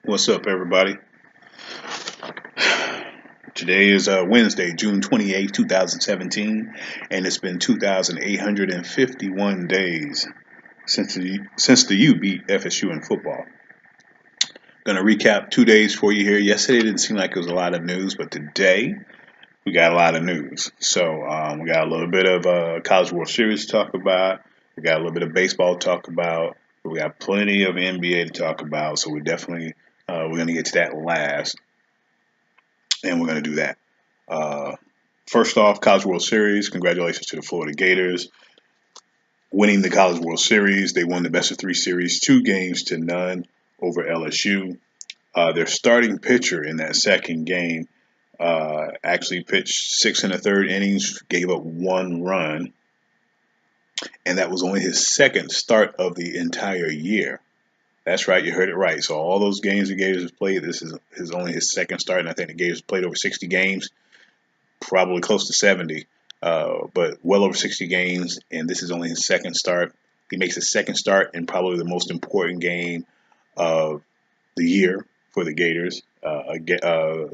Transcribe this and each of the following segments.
What's up, everybody? Today is Wednesday, June 28th, 2017, and it's been 2,851 days since the U beat FSU in football. Going to recap 2 days for you here. Yesterday didn't seem like it was a lot of news, but today we got a lot of news. So we got a little bit of College World Series to talk about. We got a little bit of baseball to talk about. But we got plenty of NBA to talk about. So we're going to get to that last, and we're going to do that. Uh, First off, College World Series. Congratulations to the Florida Gators winning the College World Series. They won the best of three series, 2 games to none over LSU. Their starting pitcher in that second game actually pitched six and a third innings, gave up 1 run, and that was only his second start of the entire year. That's right, you heard it right. So all those games the Gators have played, this is only his second start, and I think the Gators played over 60 games, probably close to 70, but well over 60 games, and this is only his second start. He makes his second start in probably the most important game of the year for the Gators, a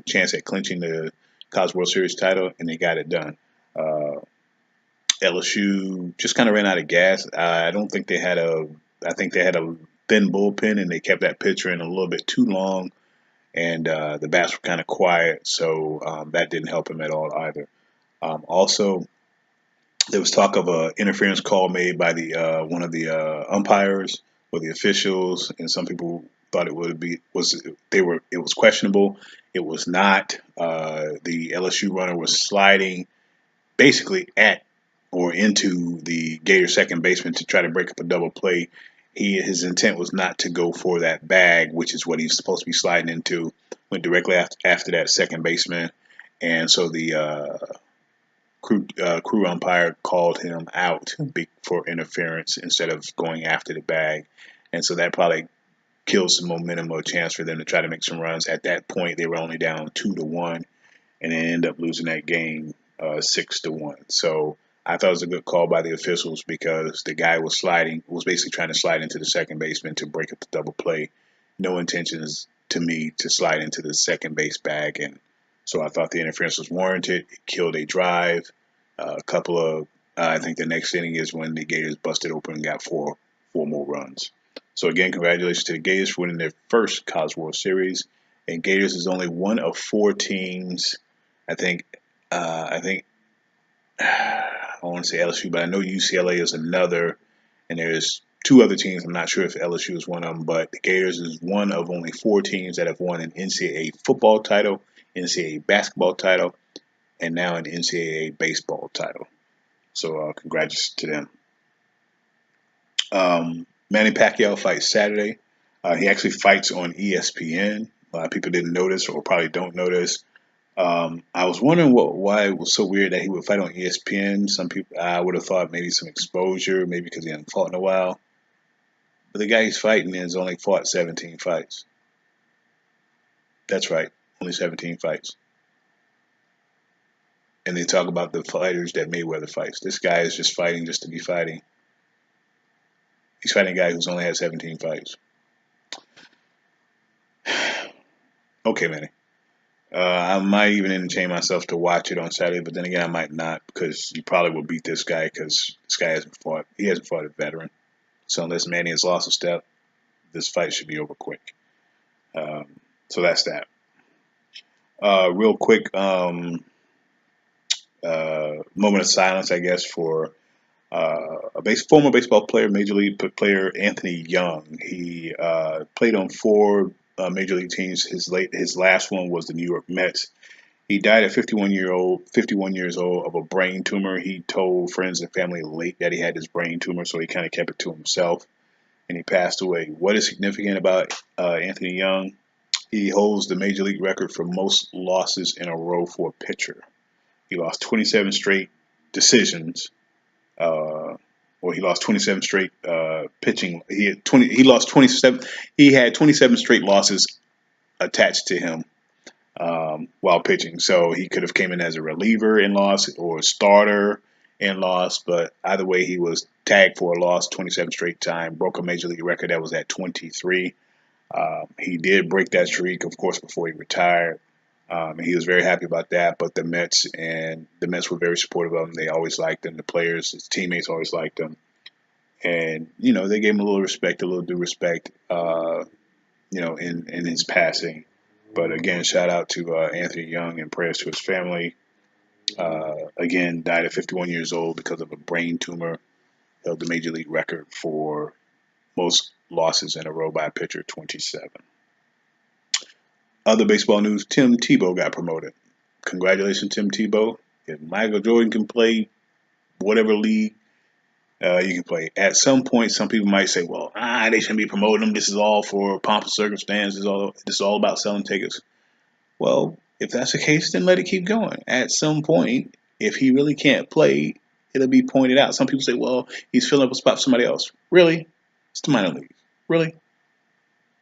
chance at clinching the College World Series title, and they got it done. Uh, LSU just kind of ran out of gas. I don't think they had a. I think they had a thin bullpen, and they kept that pitcher in a little bit too long, and the bats were kind of quiet, so that didn't help him at all either. Also, there was talk of a interference call made by the one of the umpires or the officials, and some people thought it would be was they were it was questionable. It was not. The LSU runner was sliding basically at or into the Gator second baseman to try to break up a double play. His intent was not to go for that bag, which is what he's supposed to be sliding into. Went directly after that second baseman, and so the crew umpire called him out for interference instead of going after the bag, and so that probably killed some momentum or chance for them to try to make some runs. At that point, they were only down 2-1, and they ended up losing that game 6-1. So I thought it was a good call by the officials because the guy was basically trying to slide into the second baseman to break up the double play. No intentions to me to slide into the second base bag, and so I thought the interference was warranted. It killed a drive. A couple of, I think the next inning is when the Gators busted open and got four more runs. So again, congratulations to the Gators for winning their first College World Series. And Gators is only one of four teams. I think I think I want to say LSU, but I know UCLA is another, and there's two other teams. I'm not sure if LSU is one of them, but the Gators is one of only four teams that have won an NCAA football title, NCAA basketball title, and now an NCAA baseball title. So congrats to them. Manny Pacquiao fights Saturday. He actually fights on ESPN. A lot of people didn't notice or probably don't notice. I was wondering why it was so weird that he would fight on ESPN. Some people, I would have thought maybe some exposure, maybe because he hadn't fought in a while. But the guy he's fighting has only fought 17 fights. That's right, only 17 fights. And they talk about the fighters that Mayweather fights. This guy is just fighting just to be fighting. He's fighting a guy who's only had 17 fights. Okay, man. I might even entertain myself to watch it on Saturday, but then again, I might not because you probably will beat this guy because this guy hasn't fought. He hasn't fought a veteran. So unless Manny has lost a step, this fight should be over quick. Um, so that's that. Real quick, moment of silence, I guess, for former baseball player, major league player Anthony Young. He played on four major league teams. His last one was the New York Mets. He died at 51 years old of a brain tumor. He told friends and family late that he had this brain tumor, so he kind of kept it to himself, and he passed away. What is significant about Anthony Young? He holds the major league record for most losses in a row for a pitcher. He lost 27 straight decisions, uh, or he lost 27 straight pitching. He had 20. He lost 27. He had 27 straight losses attached to him while pitching. So he could have came in as a reliever and lost, or a starter and lost. But either way, he was tagged for a loss 27 straight time. Broke a major league record that was at 23. He did break that streak, of course, before he retired. And he was very happy about that. But the Mets were very supportive of him. They always liked him. The players, his teammates, always liked him. And they gave him a little respect, a little due respect. In his passing. But again, shout out to Anthony Young and prayers to his family. Again, died at 51 years old because of a brain tumor. Held the major league record for most losses in a row by a pitcher, 27. Other baseball news: Tim Tebow got promoted. Congratulations, Tim Tebow. If Michael Jordan can play whatever league, you can play. At some point, some people might say, "Well, they shouldn't be promoting him. This is all for pomp and circumstance. This is all about selling tickets." Well, if that's the case, then let it keep going. At some point, if he really can't play, it'll be pointed out. Some people say, "Well, he's filling up a spot for somebody else." Really? It's the minor leagues. Really?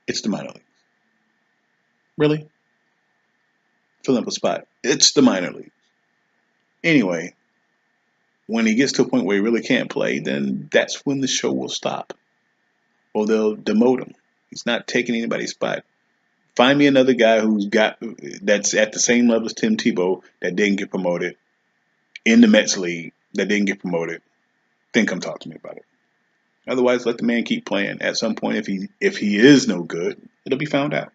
It's the minor leagues. Really? Filling up a spot. It's the minor league. Anyway, when he gets to a point where he really can't play, then that's when the show will stop. Or they'll demote him. He's not taking anybody's spot. Find me another guy that's at the same level as Tim Tebow that didn't get promoted in the Mets league that didn't get promoted. Then come talk to me about it. Otherwise, let the man keep playing. At some point, if he is no good, it'll be found out.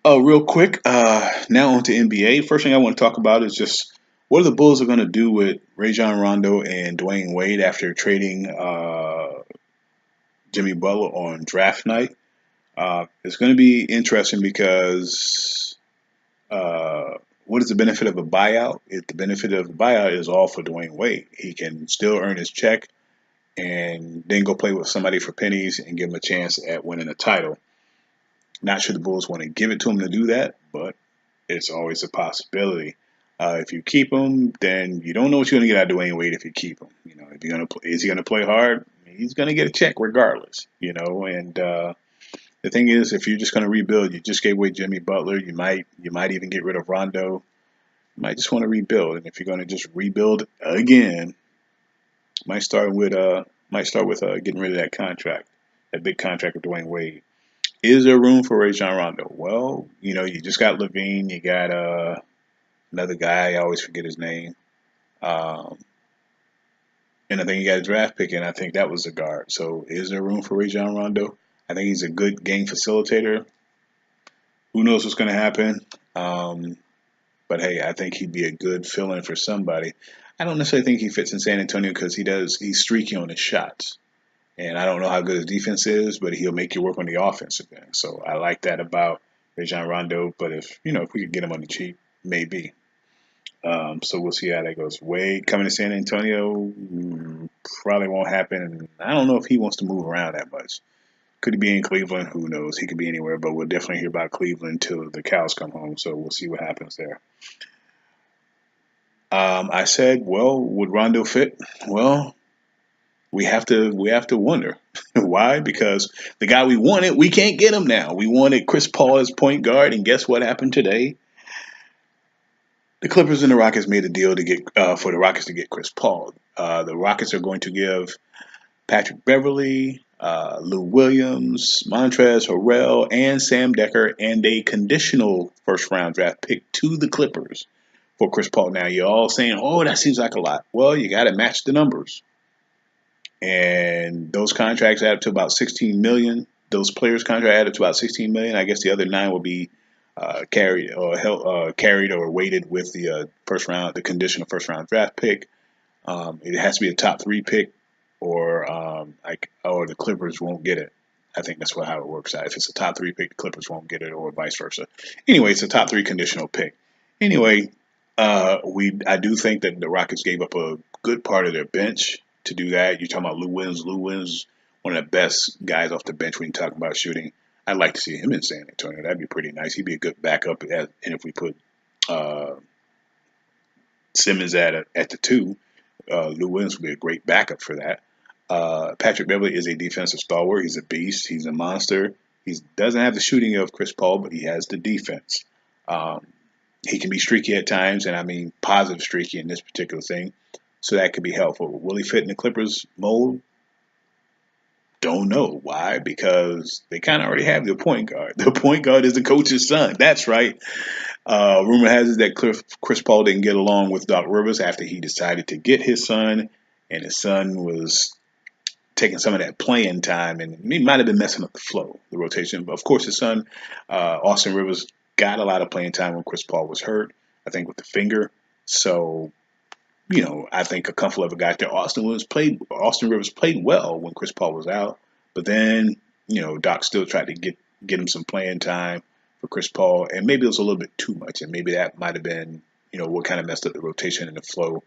Oh, real quick. Now on to NBA. First thing I want to talk about is just what are the Bulls are going to do with Rajon Rondo and Dwayne Wade after trading Jimmy Butler on draft night. It's going to be interesting because what is the benefit of a buyout? If the benefit of a buyout is all for Dwayne Wade, he can still earn his check and then go play with somebody for pennies and give him a chance at winning a title. Not sure the Bulls want to give it to him to do that, but it's always a possibility. If you keep him, then you don't know what you're going to get out of Dwayne Wade if you keep him. If you're going to is he going to play hard? He's going to get a check regardless. And the thing is, if you're just going to rebuild, you just gave away Jimmy Butler. You might even get rid of Rondo. You might just want to rebuild, and if you're going to just rebuild again, might start with getting rid of that contract, that big contract with Dwayne Wade. Is there room for Rajon Rondo? Well, you just got Levine, you got another guy. I always forget his name, um, and I think you got a draft pick, and I think that was a guard. So, is there room for Rajon Rondo? I think he's a good game facilitator. Who knows what's going to happen? Um, but hey, I think he'd be a good fill-in for somebody. I don't necessarily think he fits in San Antonio because he's streaky on his shots. And I don't know how good his defense is, but he'll make you work on the offensive end. So I like that about Rajon Rondo. But if we could get him on the cheap, maybe. So we'll see how that goes. Wade coming to San Antonio probably won't happen. And I don't know if he wants to move around that much. Could he be in Cleveland? Who knows? He could be anywhere, but we'll definitely hear about Cleveland until the cows come home. So we'll see what happens there. I said, well, would Rondo fit? Well, we have to wonder why, because the guy we wanted, we can't get him now. We wanted Chris Paul as point guard, and guess what happened today? The Clippers and the Rockets made a deal to get for the Rockets to get Chris Paul. The Rockets are going to give Patrick Beverly, Lou Williams, Montrezl Harrell, and Sam Decker, and a conditional first round draft pick to the Clippers for Chris Paul. Now you're all saying, "Oh, that seems like a lot." Well, you got to match the numbers, and those contracts add up to about 16 million. Those players' contract added to about 16 million. I guess the other nine will be carried or weighted with the first round, the conditional first round draft pick. It has to be a top three pick, or the Clippers won't get it. I think that's how it works out. If it's a top three pick, the Clippers won't get it, or vice versa. Anyway, it's a top three conditional pick. Anyway, I do think that the Rockets gave up a good part of their bench to do that. You're talking about Lou Williams. Lou Williams, one of the best guys off the bench when you talk about shooting. I'd like to see him in San Antonio. That'd be pretty nice. He'd be a good backup. And if we put uh, Simmons at the two, Lou Williams would be a great backup for that. Patrick Beverly is a defensive stalwart. He's a beast. He's a monster. He doesn't have the shooting of Chris Paul, but he has the defense. Um, he can be streaky at times, and I mean positive streaky in this particular thing. So that could be helpful. Will he fit in the Clippers mold? don't know why, because they kind of already have the point guard. The point guard is the coach's son. That's right. Rumor has it that Chris Paul didn't get along with Doc Rivers after he decided to get his son, and his son was taking some of that playing time, and he might have been messing up the flow, the rotation. But of course, his son, Austin Rivers, got a lot of playing time when Chris Paul was hurt. I think with the finger. So I think a couple of guys there. Austin Rivers played well when Chris Paul was out, but then Doc still tried to get him some playing time for Chris Paul, and maybe it was a little bit too much, and maybe that might have been what kind of messed up the rotation and the flow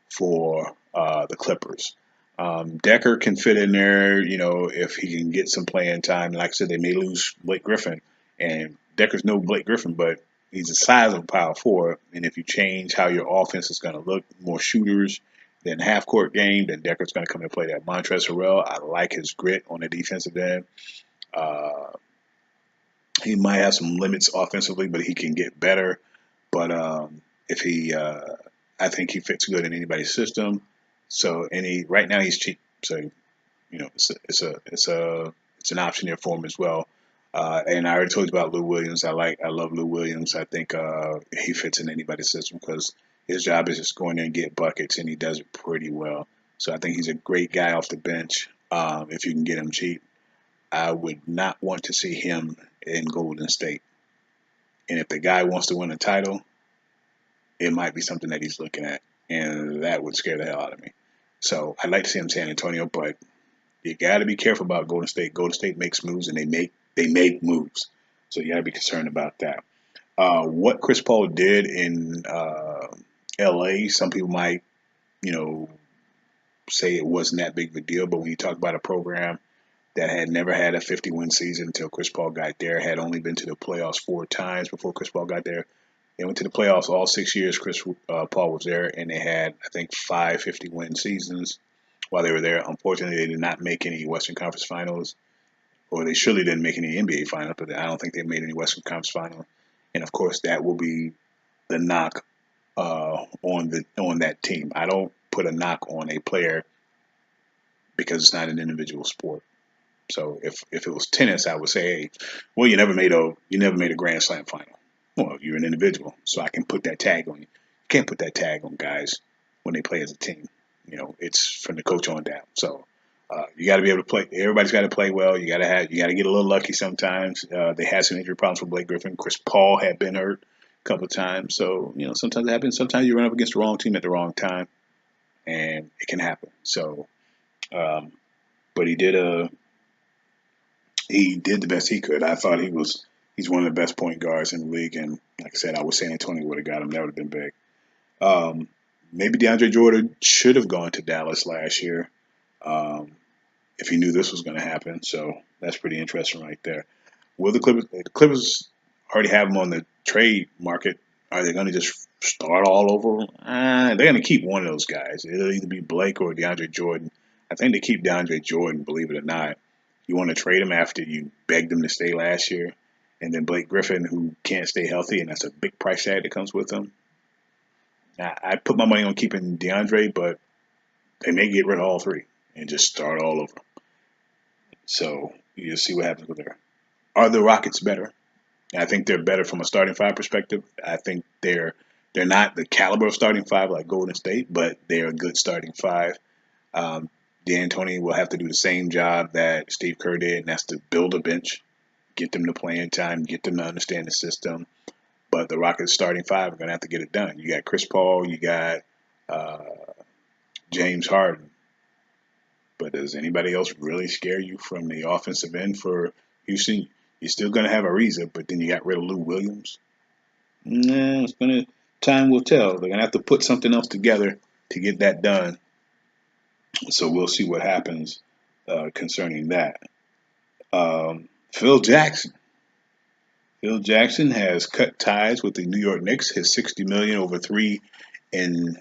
for the Clippers. Decker can fit in there, if he can get some playing time. Like I said, they may lose Blake Griffin, and Decker's no Blake Griffin, but he's the size of a power forward. And if you change how your offense is going to look, more shooters than half court game, then Decker's going to come and play that. Montrezl Harrell, I like his grit on the defensive end. Uh, he might have some limits offensively, but he can get better. But if he, I think he fits good in anybody's system. So right now he's cheap. So it's an option there for him as well. And I already told you about Lou Williams. I love Lou Williams. I think he fits in anybody's system because his job is just going in and get buckets, and he does it pretty well. So I think he's a great guy off the bench if you can get him cheap. I would not want to see him in Golden State. And if the guy wants to win a title, it might be something that he's looking at, and that would scare the hell out of me. So I'd like to see him in San Antonio, but you got to be careful about Golden State. Golden State makes moves, and they make moves, so you got to be concerned about that. What Chris Paul did in L.A., some people might, you know, say it wasn't that big of a deal, but when you talk about a program that had never had a 50-win season until Chris Paul got there, had only been to the playoffs 4 times before Chris Paul got there. They went to the playoffs all 6 years Chris Paul was there, and they had, I think, 5 50-win seasons while they were there. Unfortunately, they did not make any Western Conference Finals, or they surely didn't make any NBA Finals, but I don't think they made any Western Conference Finals. And, of course, that will be the knock on that team. I don't put a knock on a player because it's not an individual sport. So if it was tennis, I would say, hey, well, you never made a Grand Slam final. Well, you're an individual, so I can put that tag on you. You can't put that tag on guys when they play as a team. It's from the coach on down. So you got to be able to play. Everybody's got to play well. You got to get a little lucky sometimes. They had some injury problems with Blake Griffin. Chris Paul had been hurt a couple of times, so sometimes it happens. Sometimes you run up against the wrong team at the wrong time, and it can happen. So, but he did the best he could. I thought he's one of the best point guards in the league, and like I said, I wish San Antonio would have got him. That would have been big. Maybe DeAndre Jordan should have gone to Dallas last year if he knew this was going to happen. So that's pretty interesting right there. Will the Clippers already have him on the trade market? Are they going to just start all over? They're going to keep one of those guys. It'll either be Blake or DeAndre Jordan. I think they keep DeAndre Jordan, believe it or not. You want to trade him after you begged him to stay last year. And then Blake Griffin, who can't stay healthy, and that's a big price tag that comes with him. I put my money on keeping DeAndre, but they may get rid of all three and just start all over. So you'll see what happens with there. Are the Rockets better? I think they're better from a starting five perspective. I think they're not the caliber of starting five like Golden State, but they're a good starting five. D'Antoni will have to do the same job that Steve Kerr did, and that's to build a bench, get them to playing time, get them to understand the system. But the Rockets starting five are going to have to get it done. You got Chris Paul, you got James Harden. But does anybody else really scare you from the offensive end for Houston? You're still going to have Ariza, but then you got rid of Lou Williams. Time will tell. They're going to have to put something else together to get that done. So we'll see what happens concerning that. Phil Jackson. Phil Jackson has cut ties with the New York Knicks. His $60 million over 3 and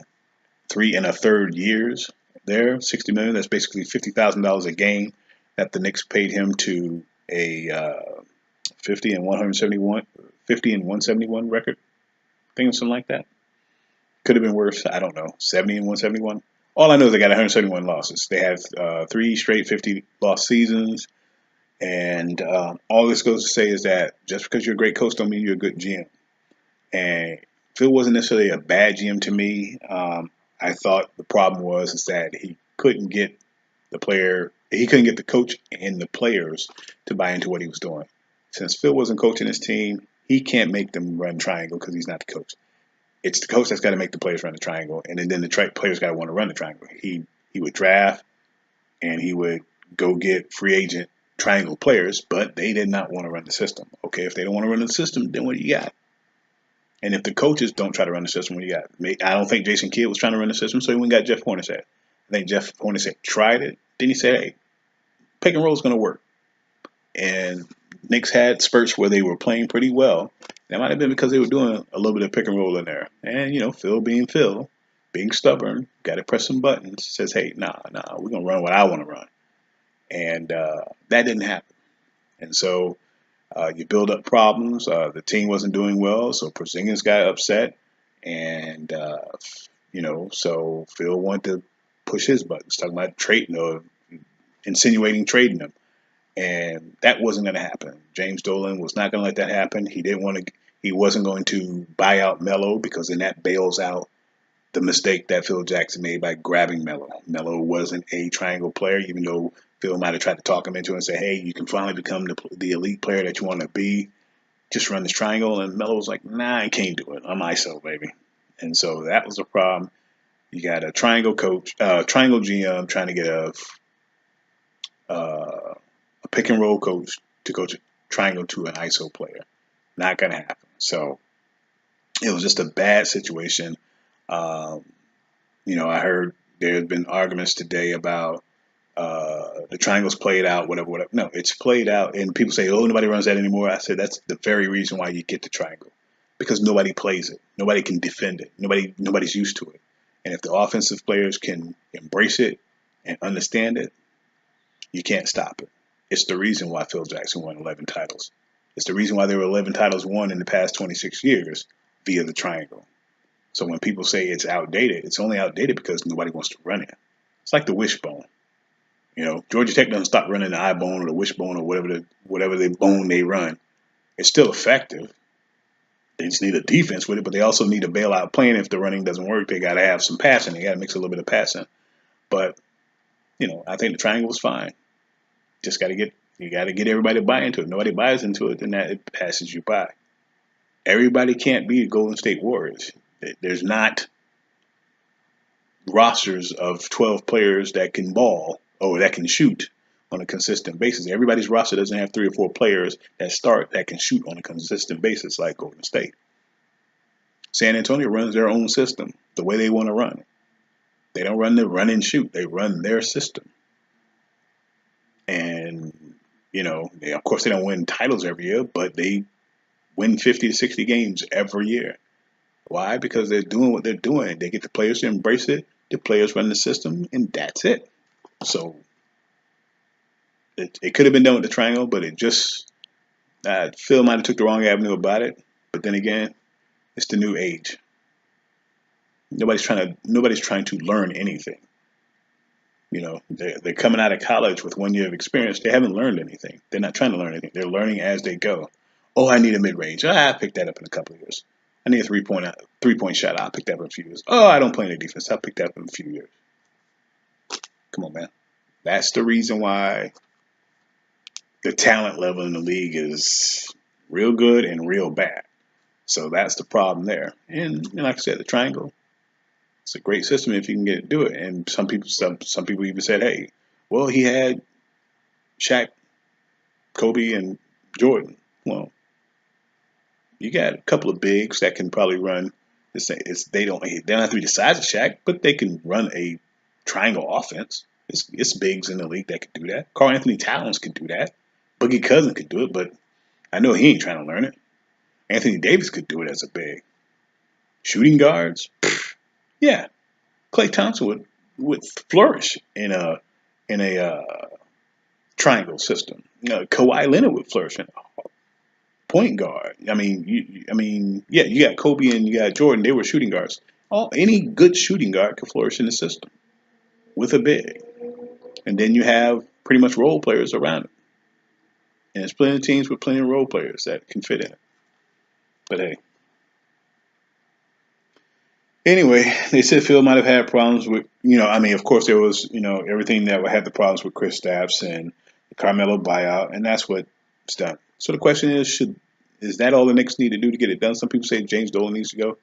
3.33 years. There, $60 million. That's basically $50,000 a game that the Knicks paid him to a 50 and 171 record. I think it was something like that. Could have been worse. I don't know. 70 and 171. All I know is they got 171 losses. They have three straight 50 loss seasons, and all this goes to say is that just because you're a great coach don't mean you're a good GM. And Phil wasn't necessarily a bad GM to me. I thought the problem was is that he couldn't get the coach and the players to buy into what he was doing. Since Phil wasn't coaching his team, he can't make them run triangle because he's not the coach. It's the coach that's got to make the players run the triangle, and then the players got to want to run the triangle. He would draft and he would go get free agent triangle players, but they did not want to run the system. Okay, if they don't want to run the system, then what do you got? And if the coaches don't try to run the system, what do you got? I don't think Jason Kidd was trying to run the system, so he went and got Jeff Hornacek. I think Jeff Hornacek tried it. Then he said, "Hey, pick and roll is going to work." And Knicks had spurts where they were playing pretty well. That might have been because they were doing a little bit of pick and roll in there. And, Phil, being stubborn, got to press some buttons, says, hey, nah, we're going to run what I want to run. And that didn't happen. And so you build up problems. The team wasn't doing well, so Porzingis got upset. And, so Phil wanted to push his buttons, talking about trading or insinuating trading him. And that wasn't going to happen. James Dolan was not going to let that happen. He didn't want to. He wasn't going to buy out Melo because then that bails out the mistake that Phil Jackson made by grabbing Melo. Melo wasn't a triangle player, even though Phil might have tried to talk him into it and say, "Hey, you can finally become the elite player that you want to be. Just run this triangle." And Melo was like, "Nah, I can't do it. I'm ISO, baby." And so that was the problem. You got a triangle coach, triangle GM trying to get uh, a pick and roll coach to coach a triangle to an ISO player. Not going to happen. So it was just a bad situation. Um, I heard there have been arguments today about the triangle's played out, whatever. No, it's played out, and people say, "Oh, nobody runs that anymore." I said that's the very reason why you get the triangle, because nobody plays it, nobody can defend it, nobody's used to it, and if the offensive players can embrace it and understand it, you can't stop it. It's the reason why Phil Jackson won 11 titles. It's the reason why there were 11 titles won in the past 26 years via the triangle. So when people say it's outdated, it's only outdated because nobody wants to run it. It's like the wishbone. Georgia Tech doesn't stop running the eye bone or the wishbone or whatever the bone they run. It's still effective. They just need a defense with it, but they also need a bailout plan if the running doesn't work. They got to have some passing. They got to mix a little bit of passing. But I think the triangle was fine. Just got to get everybody to buy into it. Nobody buys into it, then that it passes you by. Everybody can't be Golden State Warriors. There's not rosters of 12 players that can ball or that can shoot on a consistent basis. Everybody's roster doesn't have 3 or 4 players that can shoot on a consistent basis like Golden State. San Antonio runs their own system the way they want to run it. They don't run the run and shoot. They run their system. And of course, they don't win titles every year, but they win 50 to 60 games every year. Why? Because they're doing what they're doing. They get the players to embrace it. The players run the system, and that's it. So it could have been done with the triangle, but it just Phil might have took the wrong avenue about it. But then again, it's the new age. Nobody's trying to learn anything. They're coming out of college with 1 year of experience. They haven't learned anything. They're not trying to learn anything. They're learning as they go. Oh, I need a mid range. I'll pick that up in a couple of years. I need a three point shot. I'll pick that up in a few years. Oh, I don't play any defense. I'll pick that up in a few years. Come on, man. That's the reason why the talent level in the league is real good and real bad. So that's the problem there. And like I said, the triangle, it's a great system if you can get do it. And some people even said, hey, well, he had Shaq, Kobe, and Jordan. Well, you got a couple of bigs that can probably run. They don't have to be the size of Shaq, but they can run a triangle offense. It's bigs in the league that can do that. Karl-Anthony Towns can do that. Boogie Cousins could do it, but I know he ain't trying to learn it. Anthony Davis could do it as a big. Shooting guards, yeah. Klay Thompson would flourish in a triangle system. Kawhi Leonard would flourish in a point guard. Yeah, you got Kobe and you got Jordan. They were shooting guards. Any good shooting guard could flourish in the system. with a big, and then you have pretty much role players around it. And there's plenty of teams with plenty of role players that can fit in it. But hey, anyway, they said Phil might have had problems with, I mean, of course there was, everything that had the problems with Chris Stapps and the Carmelo buyout, and that's what's done. So the question is that all the Knicks need to do to get it done? Some people say James Dolan needs to go.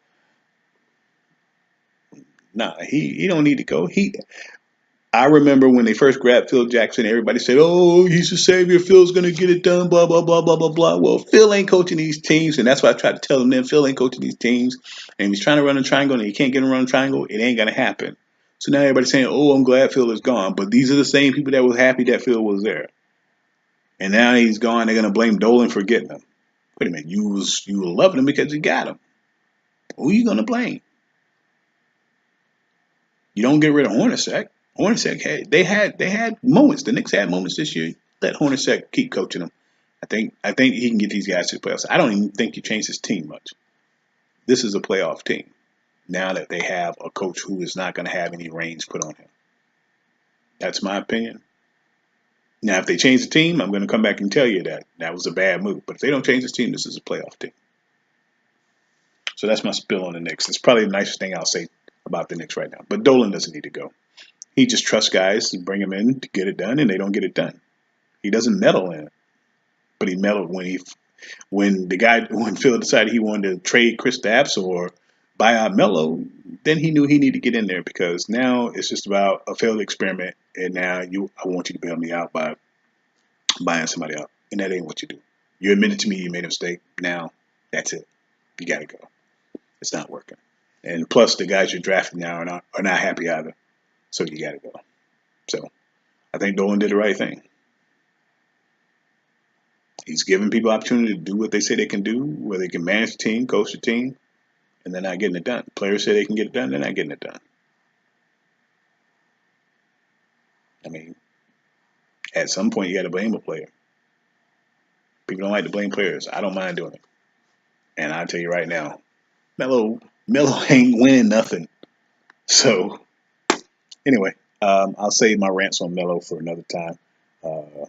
Nah, he don't need to go. I remember when they first grabbed Phil Jackson, everybody said, "Oh, he's the savior. Phil's gonna get it done." Blah blah blah blah blah blah. Well, Phil ain't coaching these teams, and that's why I tried to tell them. Then Phil ain't coaching these teams, and he's trying to run a triangle, and he can't get him run a triangle. It ain't gonna happen. So now everybody's saying, "Oh, I'm glad Phil is gone," but these are the same people that was happy that Phil was there, and now he's gone. They're gonna blame Dolan for getting him. Wait a minute, you were loving him because you got him. Who are you gonna blame? You don't get rid of Hornacek. Hornacek they had moments. The Knicks had moments this year. Let Hornacek keep coaching them. I think he can get these guys to the playoffs. I don't even think you change his team much. This is a playoff team now that they have a coach who is not going to have any reins put on him. That's my opinion. Now, if they change the team, I'm going to come back and tell you that that was a bad move. But if they don't change this team, this is a playoff team. So that's my spill on the Knicks. It's probably the nicest thing I'll say about the Knicks right now. But Dolan doesn't need to go. He just trusts guys and bring them in to get it done, and they don't get it done. He doesn't meddle in it, but he meddled when Phil decided he wanted to trade Chris Stapps or buy out Melo. Then he knew he needed to get in there because now it's just about a failed experiment, and now I want you to bail me out by buying somebody out, and that ain't what you do. You admitted to me you made a mistake. Now that's it. You got to go. It's not working. And plus, the guys you're drafting now are not happy either. So you got to go. So I think Dolan did the right thing. He's giving people opportunity to do what they say they can do, where they can manage the team, coach the team, and they're not getting it done. Players say they can get it done, they're not getting it done. I mean, at some point you got to blame a player. People don't like to blame players. I don't mind doing it, and I'll tell you right now, Melo Melo ain't winning nothing. So anyway, I'll save my rants on Melo for another time. Uh,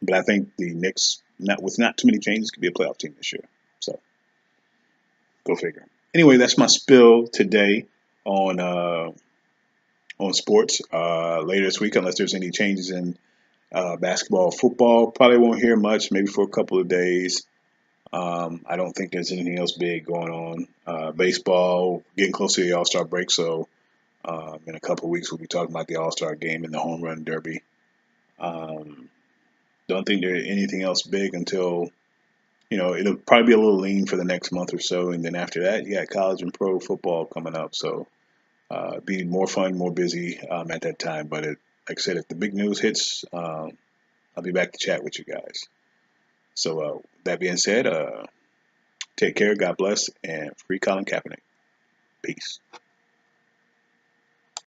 but I think the Knicks, not too many changes, could be a playoff team this year. So go figure. Anyway, that's my spill today on sports. Later this week, unless there's any changes in basketball, football, probably won't hear much. Maybe for a couple of days. I don't think there's anything else big going on. Baseball, getting closer to the All Star break, so in a couple of weeks we'll be talking about the All Star game and the Home Run Derby. Um, don't think there's anything else big until it'll probably be a little lean for the next month or so, and then after that you got college and pro football coming up. So be more fun, more busy at that time. But like I said, if the big news hits, I'll be back to chat with you guys. So that being said, take care, God bless, and free Colin Kaepernick. Peace.